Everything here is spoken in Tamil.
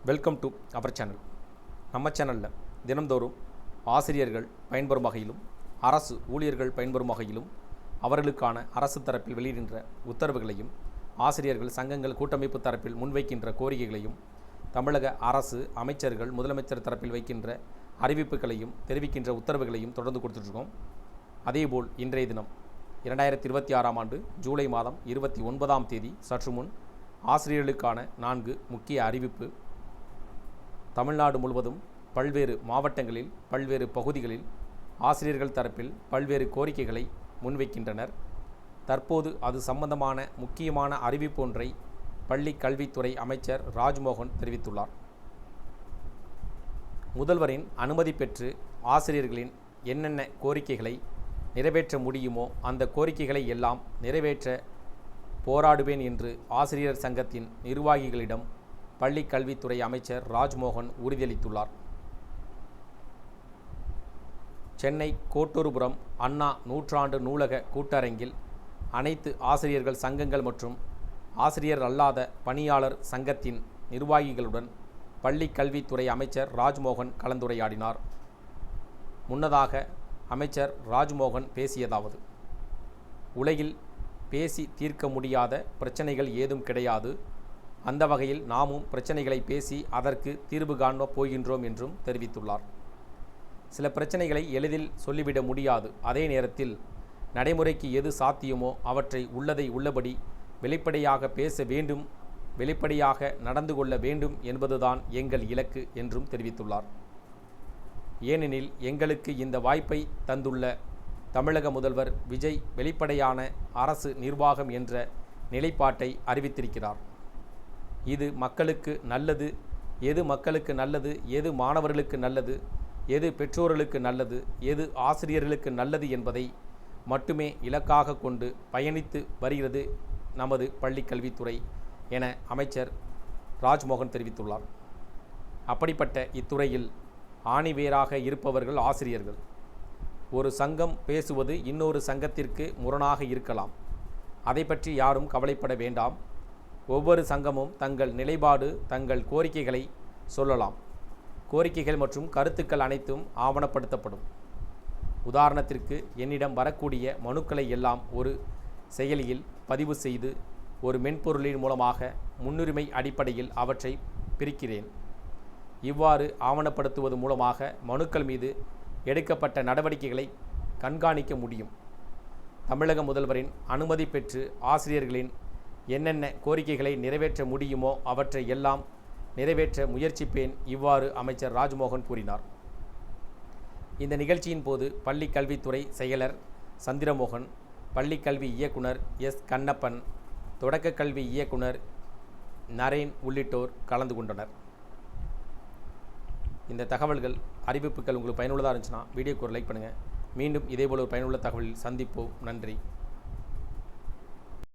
Welcome to our channel. நம்ம சேனலில் தினந்தோறும் ஆசிரியர்கள் பயன்பெறும் வகையிலும் அரசு ஊழியர்கள் பயன்பெறும் வகையிலும் அவர்களுக்கான அரசு தரப்பில் வெளியிடுகின்ற உத்தரவுகளையும் ஆசிரியர்கள் சங்கங்கள் கூட்டமைப்பு தரப்பில் முன்வைக்கின்ற கோரிக்கைகளையும் தமிழக அரசு அமைச்சர்கள் முதலமைச்சர் தரப்பில் வைக்கின்ற அறிவிப்புகளையும் தெரிவிக்கின்ற உத்தரவுகளையும் தொடர்ந்து கொடுத்துட்ருக்கோம். அதேபோல் இன்றைய தினம் 2026 ஆண்டு ஜூலை மாதம் 29ஆம் தேதி சற்று முன் ஆசிரியர்களுக்கான 4 முக்கிய அறிவிப்பு தமிழ்நாடு முழுவதும் பல்வேறு மாவட்டங்களில் பல்வேறு பகுதிகளில் ஆசிரியர்கள் தரப்பில் பல்வேறு கோரிக்கைகளை முன்வைக்கின்றனர். தற்போது அது சம்பந்தமான முக்கியமான அறிவிப்பு ஒன்றை பள்ளி கல்வித்துறை அமைச்சர் ராஜ்மோகன் தெரிவித்துள்ளார். முதல்வரின் அனுமதி பெற்று ஆசிரியர்களின் என்னென்ன கோரிக்கைகளை நிறைவேற்ற முடியுமோ அந்த கோரிக்கைகளை எல்லாம் நிறைவேற்ற போராடுவேன் என்று ஆசிரியர் சங்கத்தின் நிர்வாகிகளிடம் பள்ளி கல்வித்துறை அமைச்சர் ராஜ்மோகன் உறுதியளித்துள்ளார். சென்னை கோட்டூர்புரம் அண்ணா நூற்றாண்டு நூலக கூட்டரங்கில் அனைத்து ஆசிரியர்கள் சங்கங்கள் மற்றும் ஆசிரியர் அல்லாத பணியாளர் சங்கத்தின் நிர்வாகிகளுடன் பள்ளி கல்வித்துறை அமைச்சர் ராஜ்மோகன் கலந்துரையாடினார். முன்னதாக அமைச்சர் ராஜ்மோகன் பேசியதாவது: உலகில் பேசி தீர்க்க முடியாத பிரச்சனைகள் ஏதும் கிடையாது. அந்த வகையில் நாமும் பிரச்சனைகளை பேசி அதற்கு தீர்வு காணப் போகின்றோம் என்றும் தெரிவித்துள்ளார். சில பிரச்சனைகளை எளிதில் சொல்லிவிட முடியாது. அதே நேரத்தில் நடைமுறைக்கு எது சாத்தியமோ அவற்றை உள்ளதை உள்ளபடி வெளிப்படையாக பேச வேண்டும், வெளிப்படையாக நடந்து கொள்ள வேண்டும் என்பதுதான் எங்கள் இலக்கு என்றும் தெரிவித்துள்ளார். ஏனெனில் எங்களுக்கு இந்த வாய்ப்பை தந்துள்ள தமிழக முதல்வர் விஜய் வெளிப்படையான அரசு நிர்வாகம் என்ற நிலைப்பாட்டை அறிவித்திருக்கிறார். இது மக்களுக்கு நல்லது, எது மக்களுக்கு நல்லது, எது மாணவர்களுக்கு நல்லது, எது பெற்றோர்களுக்கு நல்லது, எது ஆசிரியர்களுக்கு நல்லது என்பதை மட்டுமே இலக்காக கொண்டு பயணித்து வருகிறது நமது பள்ளி கல்வித்துறை என அமைச்சர் ராஜ்மோகன் தெரிவித்துள்ளார். அப்படிப்பட்ட இத்துறையில் ஆணிவேராக இருப்பவர்கள் ஆசிரியர்கள். ஒரு சங்கம் பேசுவது இன்னொரு சங்கத்திற்கு முரணாக இருக்கலாம். அதை பற்றி யாரும் கவலைப்பட வேண்டாம். ஒவ்வொரு சங்கமும் தங்கள் நிலைப்பாடு, தங்கள் கோரிக்கைகளை சொல்லலாம். கோரிக்கைகள் மற்றும் கருத்துக்கள் அனைத்தும் ஆவணப்படுத்தப்படும். உதாரணத்திற்கு என்னிடம் வரக்கூடிய மனுக்களை எல்லாம் ஒரு செயலியில் பதிவு செய்து ஒரு மென்பொருளின் மூலமாக முன்னுரிமை அடிப்படையில் அவற்றை பிரிக்கிறேன். இவ்வாறு ஆவணப்படுத்துவது மூலமாக மனுக்கள் மீது எடுக்கப்பட்ட நடவடிக்கைகளை கண்காணிக்க முடியும். தமிழக முதல்வரின் அனுமதி பெற்று ஆசிரியர்களின் என்னென்ன கோரிக்கைகளை நிறைவேற்ற முடியுமோ அவற்றை எல்லாம் நிறைவேற்ற முயற்சிப்பேன். இவ்வாறு அமைச்சர் ராஜ்மோகன் கூறினார். இந்த நிகழ்ச்சியின் போது பள்ளி கல்வித்துறை செயலர் சந்திரமோகன், பள்ளி கல்வி இயக்குனர் எஸ் கண்ணப்பன், தொடக்க கல்வி இயக்குனர் நரேன் உள்ளிட்டோர் கலந்து கொண்டனர். இந்த தகவல்கள் அறிவிப்புகள் உங்களுக்கு பயனுள்ளதாக இருந்துச்சுன்னா வீடியோக்கு ஒரு லைக் பண்ணுங்கள். மீண்டும் இதேபோல் ஒரு பயனுள்ள தகவலில் சந்திப்போம். நன்றி.